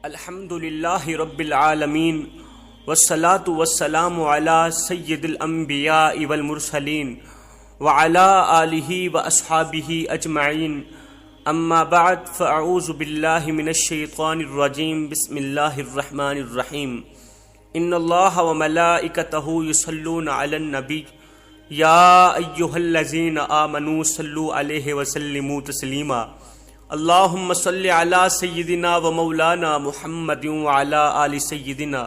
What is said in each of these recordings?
الحمدللہ رب العالمین والصلاة والسلام علی سید الانبیاء والمرسلین وعلی آلہ واصحابہ اجمعین اما بعد فاعوذ باللہ من الشیطان الرجیم بسم اللہ الرحمن الرحیم ان اللہ وملائکتہ یصلون علی النبی یا ایہا الذین آمنوا صلوا علیہ وسلموا تسلیما اللہم صلی علی سیدنا و مولانا محمد وعلی آل سیدنا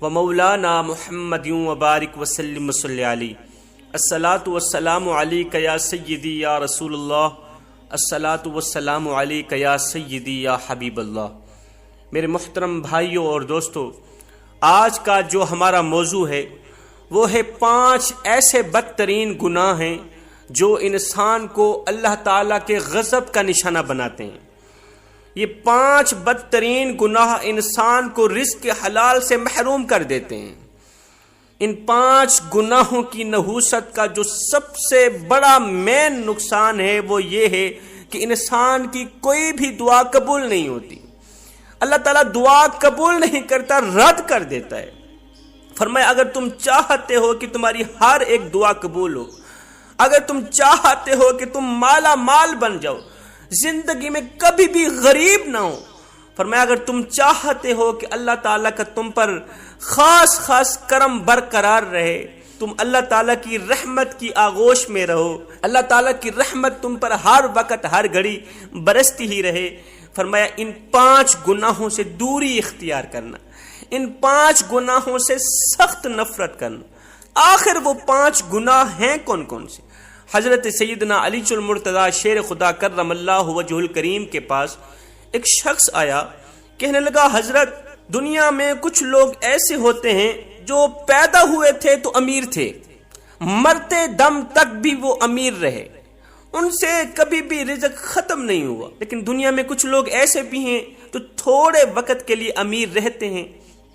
و مولانا محمد وبارک وسلم صلی علی الصلاۃ والسلام علیک یا سیدی یا رسول اللہ الصلاۃ والسلام علیک یا سیدی یا حبیب اللہ۔ میرے محترم بھائیوں اور دوستو، آج کا جو ہمارا موضوع ہے وہ ہے 5 ایسے بدترین گناہ ہیں جو انسان کو اللہ تعالیٰ کے غضب کا نشانہ بناتے ہیں۔ یہ 5 بدترین گناہ انسان کو رزق حلال سے محروم کر دیتے ہیں۔ ان 5 گناہوں کی نحوست کا جو سب سے بڑا مین نقصان ہے وہ یہ ہے کہ انسان کی کوئی بھی دعا قبول نہیں ہوتی۔ اللہ تعالیٰ دعا قبول نہیں کرتا، رد کر دیتا ہے۔ فرمایا اگر تم چاہتے ہو کہ تمہاری ہر ایک دعا قبول ہو، اگر تم چاہتے ہو کہ تم مالا مال بن جاؤ، زندگی میں کبھی بھی غریب نہ ہو، فرمایا اگر تم چاہتے ہو کہ اللہ تعالیٰ کا تم پر خاص کرم برقرار رہے، تم اللہ تعالیٰ کی رحمت کی آغوش میں رہو، اللہ تعالیٰ کی رحمت تم پر ہر وقت ہر گھڑی برستی ہی رہے، فرمایا ان 5 گناہوں سے دوری اختیار کرنا، ان 5 گناہوں سے سخت نفرت کرنا۔ آخر وہ 5 گناہ ہیں کون کون سے؟ حضرت سیدنا علی المرتضیٰ شیر خدا کرم اللہ وجہ الکریم کے پاس ایک شخص آیا، کہنے لگا حضرت دنیا میں کچھ لوگ ایسے ہوتے ہیں جو پیدا ہوئے تھے تو امیر تھے، مرتے دم تک بھی وہ امیر رہے، ان سے کبھی بھی رزق ختم نہیں ہوا، لیکن دنیا میں کچھ لوگ ایسے بھی ہیں تو تھوڑے وقت کے لیے امیر رہتے ہیں،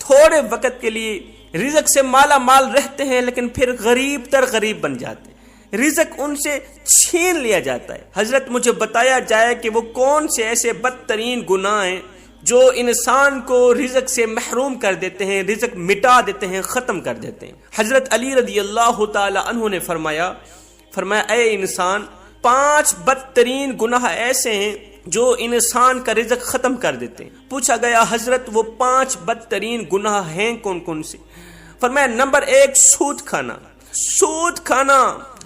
تھوڑے وقت کے لیے رزق سے مالا مال رہتے ہیں، لیکن پھر غریب تر غریب بن جاتے ہیں، رزق ان سے چھین لیا جاتا ہے۔ حضرت مجھے بتایا جائے کہ وہ کون سے ایسے بدترین گناہ ہیں جو انسان کو رزق سے محروم کر دیتے ہیں، رزق مٹا دیتے ہیں، ختم کر دیتے ہیں۔ حضرت علی رضی اللہ تعالی عنہ نے فرمایا اے انسان، 5 بدترین گناہ ایسے ہیں جو انسان کا رزق ختم کر دیتے ہیں۔ پوچھا گیا حضرت وہ 5 بدترین گناہ ہیں کون کون سے؟ فرمایا نمبر 1 سود کھانا۔ سود کھانا۔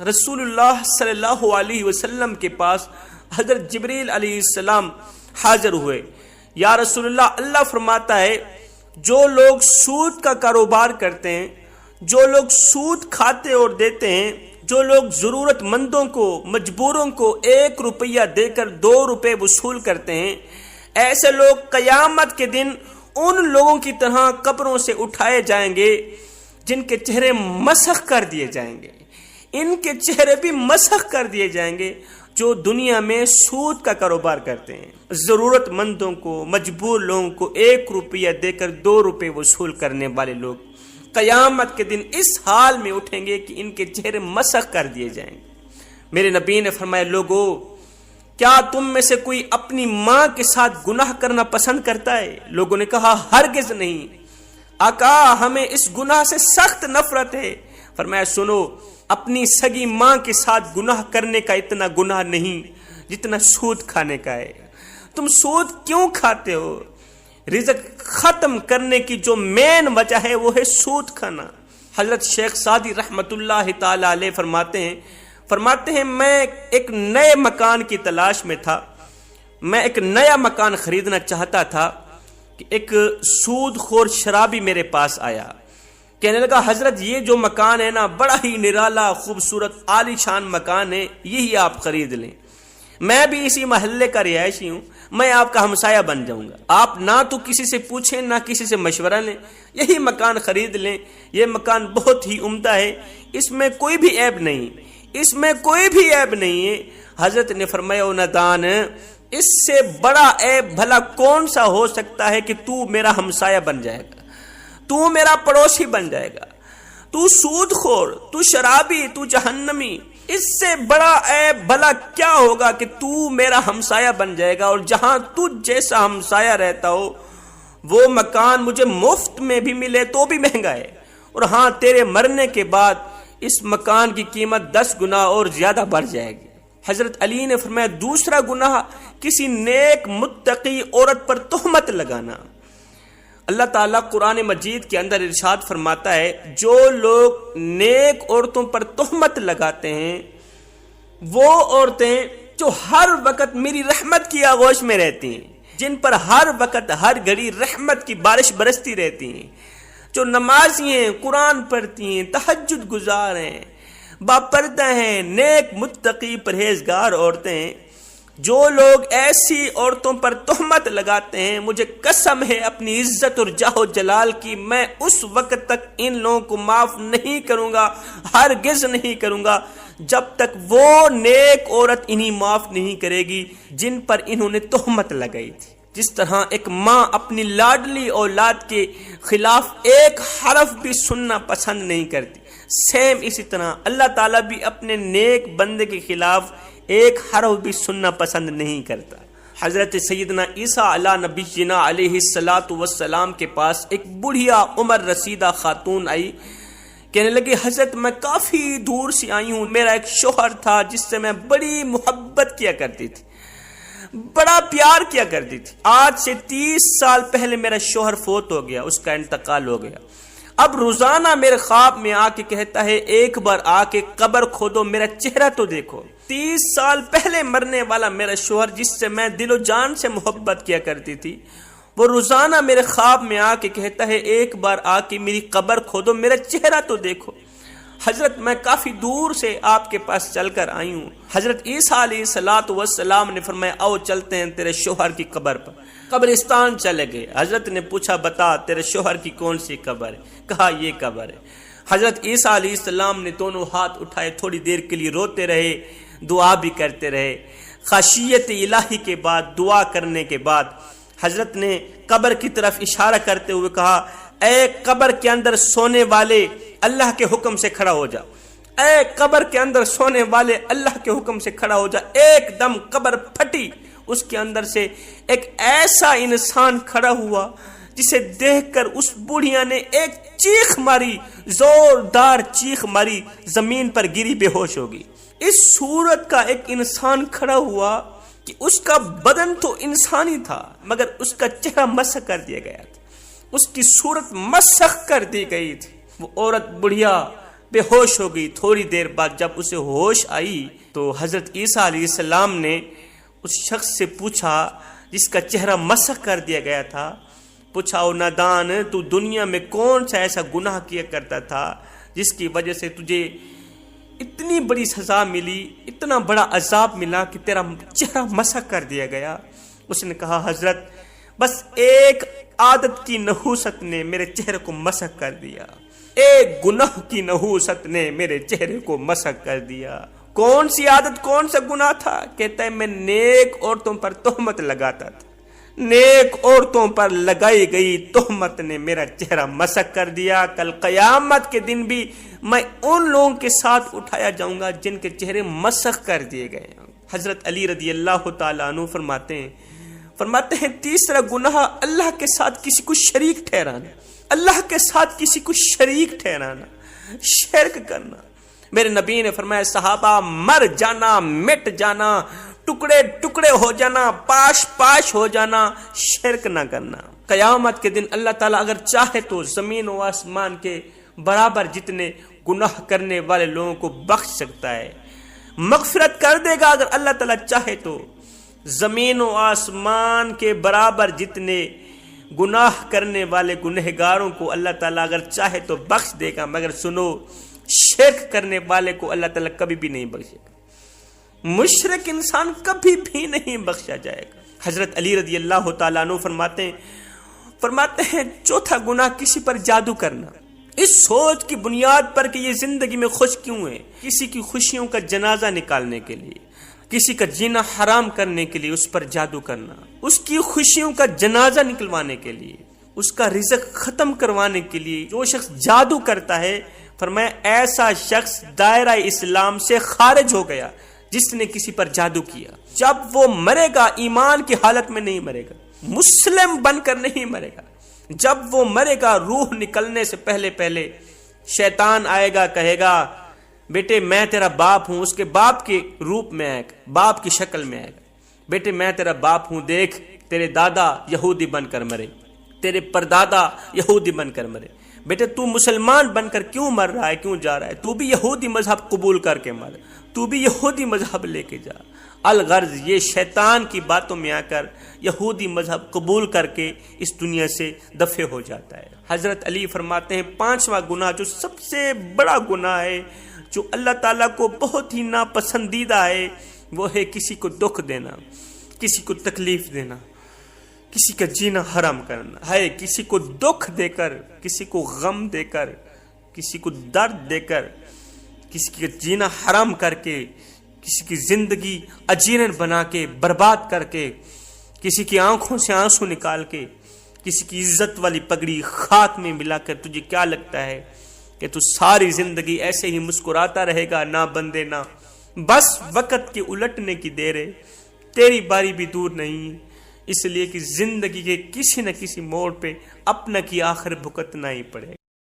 رسول اللہ صلی اللہ علیہ وسلم کے پاس حضرت جبریل علیہ السلام حاضر ہوئے۔ یا رسول اللہ، اللہ فرماتا ہے جو لوگ سود کا کاروبار کرتے ہیں، جو لوگ سود کھاتے اور دیتے ہیں، جو لوگ ضرورت مندوں کو، مجبوروں کو 1 روپیہ دے کر 2 روپے وصول کرتے ہیں، ایسے لوگ قیامت کے دن ان لوگوں کی طرح قبروں سے اٹھائے جائیں گے جن کے چہرے مسخ کر دیے جائیں گے، ان کے چہرے بھی مسخ کر دیے جائیں گے جو دنیا میں سود کا کاروبار کرتے ہیں، ضرورت مندوں کو، مجبور لوگوں کو 1 روپیہ دے کر 2 روپے وصول کرنے والے لوگ قیامت کے دن اس حال میں اٹھیں گے کہ ان کے چہرے مسخ کر دیے جائیں گے۔ میرے نبی نے فرمایا لوگو، کیا تم میں سے کوئی اپنی ماں کے ساتھ گناہ کرنا پسند کرتا ہے؟ لوگوں نے کہا ہرگز نہیں آقا، ہمیں اس گناہ سے سخت نفرت ہے۔ فرمایا سنو، اپنی سگی ماں کے ساتھ گناہ کرنے کا اتنا گناہ نہیں جتنا سود کھانے کا ہے۔ تم سود کیوں کھاتے ہو؟ رزق ختم کرنے کی جو مین وجہ ہے وہ ہے سود کھانا۔ حضرت شیخ سعدی رحمت اللہ تعالی علیہ فرماتے ہیں میں ایک نئے مکان کی تلاش میں تھا، میں ایک نیا مکان خریدنا چاہتا تھا کہ ایک سود خور شرابی میرے پاس آیا، کہنے لگا حضرت یہ جو مکان ہے نا بڑا ہی نرالا خوبصورت عالی شان مکان ہے، یہی آپ خرید لیں، میں بھی اسی محلے کا رہائشی ہوں، میں آپ کا ہمسایہ بن جاؤں گا، آپ نہ تو کسی سے پوچھیں نہ کسی سے مشورہ لیں، یہی مکان خرید لیں، یہ مکان بہت ہی عمدہ ہے، اس میں کوئی بھی عیب نہیں، اس میں کوئی بھی عیب نہیں ہے۔ حضرت نے فرمایا او نادان، اس سے بڑا عیب بھلا کون سا ہو سکتا ہے کہ تو میرا ہمسایہ بن جائے گا، تو میرا پڑوسی بن جائے گا، تو سود خور، تو شرابی، تو جہنمی، اس سے بڑا عیب بھلا کیا ہوگا کہ تو میرا ہمسایہ بن جائے گا، اور جہاں تجھ جیسا ہمسایہ رہتا ہو وہ مکان مجھے مفت میں بھی ملے تو بھی مہنگا ہے، اور ہاں تیرے مرنے کے بعد اس مکان کی قیمت 10 گنا اور زیادہ بڑھ جائے گی۔ حضرت علی نے فرمایا دوسرا گناہ کسی نیک متقی عورت پر تہمت لگانا۔ اللہ تعالیٰ قرآن مجید کے اندر ارشاد فرماتا ہے جو لوگ نیک عورتوں پر تہمت لگاتے ہیں وہ عورتیں جو ہر وقت میری رحمت کی آغوش میں رہتی ہیں، جن پر ہر وقت ہر گھڑی رحمت کی بارش برستی رہتی ہیں، جو نمازی ہیں، قرآن پڑھتی ہیں، تہجد گزار ہیں، باپردہ ہیں، نیک متقی پرہیزگار عورتیں، جو لوگ ایسی عورتوں پر تہمت لگاتے ہیں، مجھے قسم ہے اپنی عزت اور جاہ و جلال کی، میں اس وقت تک ان لوگوں کو معاف نہیں کروں گا، ہرگز نہیں کروں گا جب تک وہ نیک عورت انہیں معاف نہیں کرے گی جن پر انہوں نے تہمت لگائی تھی۔ جس طرح ایک ماں اپنی لاڈلی اولاد کے خلاف ایک حرف بھی سننا پسند نہیں کرتی، سیم اسی طرح اللہ تعالیٰ بھی اپنے نیک بندے کے خلاف ایک حرف بھی سننا پسند نہیں کرتا۔ حضرت سیدنا عیسیٰ علیہ نبینا علیہ الصلاۃ والسلام کے پاس ایک بڑھیا عمر رسیدہ خاتون آئی، کہنے لگی حضرت میں کافی دور سے آئی ہوں، میرا ایک شوہر تھا جس سے میں بڑی محبت کیا کرتی تھی، بڑا پیار کیا کرتی تھی، آج سے 30 سال پہلے میرا شوہر فوت ہو گیا، اس کا انتقال ہو گیا، اب روزانہ میرے خواب میں آ کے کہتا ہے ایک بار آ کے قبر کھودو، میرا چہرہ تو دیکھو۔ 30 سال پہلے مرنے والا میرا شوہر جس سے میں دل و جان سے محبت کیا کرتی تھی، وہ روزانہ میرے خواب میں آ کے کہتا ہے ایک بار آ کے میری قبر کھودو، میرا چہرہ تو دیکھو۔ حضرت میں کافی دور سے آپ کے پاس چل کر آئی ہوں۔ حضرت عیسیٰ علیہ الصلاۃ والسلام نے فرمایا آؤ چلتے ہیں تیرے شوہر کی قبر پر۔ قبرستان چلے گئے، حضرت نے پوچھا بتا تیرے شوہر کی کون سی قبر ہے؟ کہا یہ قبر ہے۔ حضرت عیسیٰ علیہ السلام نے دونوں ہاتھ اٹھائے، تھوڑی دیر کے لیے روتے رہے، دعا بھی کرتے رہے۔ خشیت الہی کے بعد، دعا کرنے کے بعد حضرت نے قبر کی طرف اشارہ کرتے ہوئے کہا اے قبر کے اندر سونے والے اللہ کے حکم سے کھڑا ہو جا، اے قبر کے اندر سونے والے اللہ کے حکم سے کھڑا ہو جا۔ ایک دم قبر پھٹی، اس کے اندر سے ایک ایسا انسان کھڑا ہوا جسے دیکھ کر اس بوڑھیا نے ایک چیخ ماری، زوردار چیخ ماری، زمین پر گری بے ہوش ہوگی۔ اس صورت کا ایک انسان کھڑا ہوا کہ اس کا بدن تو انسانی تھا مگر اس کا چہرہ مسخ کر دیا گیا تھا، اس کی صورت مسخ کر دی گئی تھی۔ وہ عورت بڑھیا بے ہوش ہو گئی۔ تھوڑی دیر بعد جب اسے ہوش آئی تو حضرت عیسیٰ علیہ السلام نے اس شخص سے پوچھا جس کا چہرہ مسخ کر دیا گیا تھا، پوچھا او نادان تو دنیا میں کون سا ایسا گناہ کیا کرتا تھا جس کی وجہ سے تجھے اتنی بڑی سزا ملی، اتنا بڑا عذاب ملا کہ تیرا چہرہ مسخ کر دیا گیا؟ اس نے کہا حضرت بس ایک عادت کی نحوست نے میرے چہرے کو مسخ کر دیا، ایک گناہ کی نحوست نے میرے چہرے کو مسخ کر دیا۔ کون سی عادت، کون سا گناہ تھا؟ کہتا ہے میں نیک عورتوں پر تہمت لگاتا تھا، نیک عورتوں پر لگائی گئی تہمت نے میرا چہرہ مسخ کر دیا۔ کل قیامت کے دن بھی میں ان لوگوں کے ساتھ اٹھایا جاؤں گا جن کے چہرے مسخ کر دیے گئے۔ حضرت علی رضی اللہ تعالیٰ عنہ فرماتے ہیں تیسرا گناہ اللہ کے ساتھ کسی کو شریک ٹھہرانا، اللہ کے ساتھ کسی کو شریک ٹھہرانا، شرک کرنا۔ میرے نبی نے فرمایا صحابہ مر جانا، مٹ جانا، ٹکڑے ٹکڑے ہو جانا، پاش پاش ہو جانا، شرک نہ کرنا۔ قیامت کے دن اللہ تعالیٰ اگر چاہے تو زمین و آسمان کے برابر جتنے گناہ کرنے والے لوگوں کو بخش سکتا ہے، مغفرت کر دے گا اگر اللہ تعالیٰ چاہے تو۔ زمین و آسمان کے برابر جتنے گناہ کرنے والے گنہگاروں کو اللہ تعالیٰ اگر چاہے تو بخش دے گا، مگر سنو شرک کرنے والے کو اللہ تعالیٰ کبھی بھی نہیں بخشے گا، مشرک انسان کبھی بھی نہیں بخشا جائے گا۔ حضرت علی رضی اللہ تعالیٰ عنہ فرماتے ہیں چوتھا گناہ کسی پر جادو کرنا، اس سوچ کی بنیاد پر کہ یہ زندگی میں خوش کیوں ہے، کسی کی خوشیوں کا جنازہ نکالنے کے لیے، کسی کا جینا حرام کرنے کے لیے اس پر جادو کرنا، اس کی خوشیوں کا جنازہ نکلوانے کے لیے، اس کا رزق ختم کروانے کے لیے جو شخص جادو کرتا ہے، فرمایا ایسا شخص دائرہ اسلام سے خارج ہو گیا جس نے کسی پر جادو کیا۔ جب وہ مرے گا ایمان کی حالت میں نہیں مرے گا، مسلم بن کر نہیں مرے گا، جب وہ مرے گا روح نکلنے سے پہلے پہلے شیطان آئے گا، کہے گا بیٹے میں تیرا باپ ہوں، اس کے باپ کے روپ میں آئے گا، باپ کی شکل میں آئے گا، بیٹے میں تیرا باپ ہوں، دیکھ تیرے دادا یہودی بن کر مرے، تیرے پردادا یہودی بن کر مرے، بیٹے تو مسلمان بن کر کیوں مر رہا ہے، کیوں جا رہا ہے، تو بھی یہودی مذہب قبول کر کے مر، تو بھی یہودی مذہب لے کے جا۔ الغرض یہ شیطان کی باتوں میں آ کر یہودی مذہب قبول کر کے اس دنیا سے دفع ہو جاتا ہے۔ حضرت علی فرماتے ہیں 5واں گناہ جو سب سے بڑا گناہ ہے، جو اللہ تعالیٰ کو بہت ہی ناپسندیدہ ہے، وہ ہے کسی کو دکھ دینا، کسی کو تکلیف دینا، کسی کا جینا حرام کرنا ہے، کسی کو دکھ دے کر، کسی کو غم دے کر، کسی کو درد دے کر، کسی کا جینا حرام کر کے، کسی کی زندگی اجیرن بنا کے برباد کر کے، کسی کی آنکھوں سے آنسو نکال کے، کسی کی عزت والی پگڑی خاک میں ملا کر، تجھے کیا لگتا ہے کہ تو ساری زندگی ایسے ہی مسکراتا رہے گا؟ نہ بندے نہ، بس وقت کے الٹنے کی دیر ہے، تیری باری بھی دور نہیں، اس لیے کہ زندگی کے کسی نہ کسی موڑ پہ اپنا کی آخر بھگتنا ہی پڑے گا۔